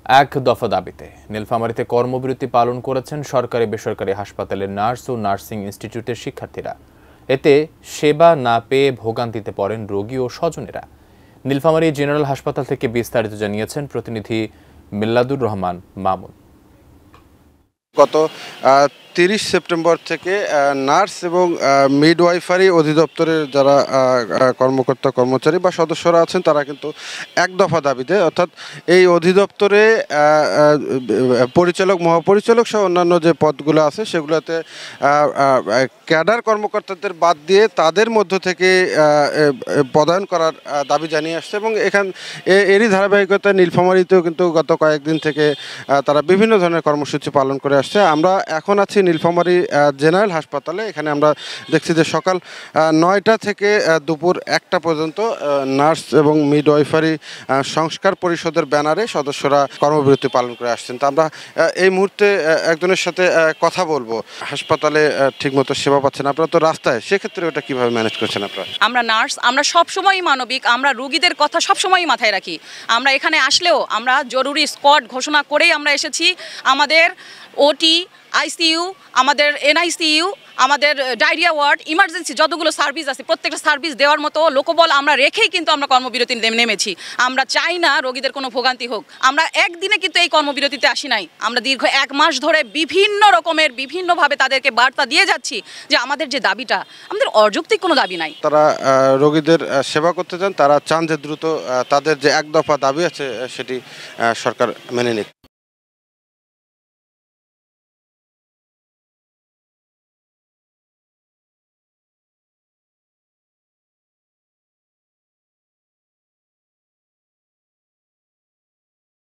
এক দফা দাবিতে নীলফামারীতে কর্মবিরতি পালন করেছেন সরকারি বেসরকারি হাসপাতালের নার্স ও নার্সিং ইনস্টিটিউটের শিক্ষার্থীরা। এতে সেবা না পেয়ে ভোগান্তিতে পড়েন রোগী ও স্বজনেরা। নীলফামারী জেনারেল হাসপাতাল থেকে বিস্তারিত জানিয়েছেন প্রতিনিধি মিল্লাদুর রহমান মামুন। গত 30 সেপ্টেম্বর থেকে নার্স এবং মিডওয়াইফারি অধিদপ্তরের যারা কর্মকর্তা কর্মচারী বা সদস্যরা আছেন তারা কিন্তু এক দফা দাবিতে, অর্থাৎ এই অধিদপ্তরে পরিচালক, মহাপরিচালক সহ অন্যান্য যে পদগুলো আছে সেগুলোতে ক্যাডার কর্মকর্তাদের বাদ দিয়ে তাদের মধ্য থেকে পদায়ন করার দাবি জানিয়ে আসছে। এবং এরই ধারাবাহিকতায় নীলফামারীতেও কিন্তু গত কয়েকদিন থেকে তারা বিভিন্ন ধরনের কর্মসূচি পালন করে আসছে। আমরা এখন আছি নীলফামারী জেনারেল হাসপাতালে। এখানে আমরা দেখছি যে সকাল 9টা থেকে দুপুর 1টা পর্যন্ত নার্স এবং মিডওয়াইফারি সংস্কার পরিষদের ব্যানারে সদস্যরা কর্মবিরতি পালন করে আসছেন। তো আমরা এই মুহূর্তে একজনের সাথে কথা বলবো। হাসপাতালে ঠিকমতো সেবা পাচ্ছেন, আপনারা তো রাস্তায়, সেক্ষেত্রে ওটা কিভাবে ম্যানেজ করছেন আপনারা? আমরা নার্স, আমরা সবসময়ই মানবিক, আমরা রোগীদের কথা সবসময়ই মাথায় রাখি। আমরা এখানে আসলেও আমরা জরুরি স্কোয়াড ঘোষণা করেই আমরা এসেছি। আমাদের ওটি, আইসিইউ, আমাদের এনআইসিইউ, আমাদের ডায়রিয়া ওয়ার্ড, ইমার্জেন্সি যতগুলো সার্ভিস আছে প্রত্যেকটা সার্ভিস দেওয়ার মতো লোকবল আমরা রেখেই কিন্তু আমরা কর্মবিরতি নেমেছি। আমরা চাই না রোগীদের কোনো ভোগান্তি হোক। আমরা একদিনে কিন্তু এই কর্মবিরতিতে আসি নাই, আমরা দীর্ঘ 1 মাস ধরে বিভিন্ন রকমের বিভিন্নভাবে তাদেরকে বার্তা দিয়ে যাচ্ছি যে আমাদের যে দাবিটা, আমাদের অযৌক্তিক কোনো দাবি নাই। তারা রোগীদের সেবা করতে চান, তারা চান যে দ্রুত তাদের যে এক দফা দাবি আছে সেটি সরকার মেনে নিক।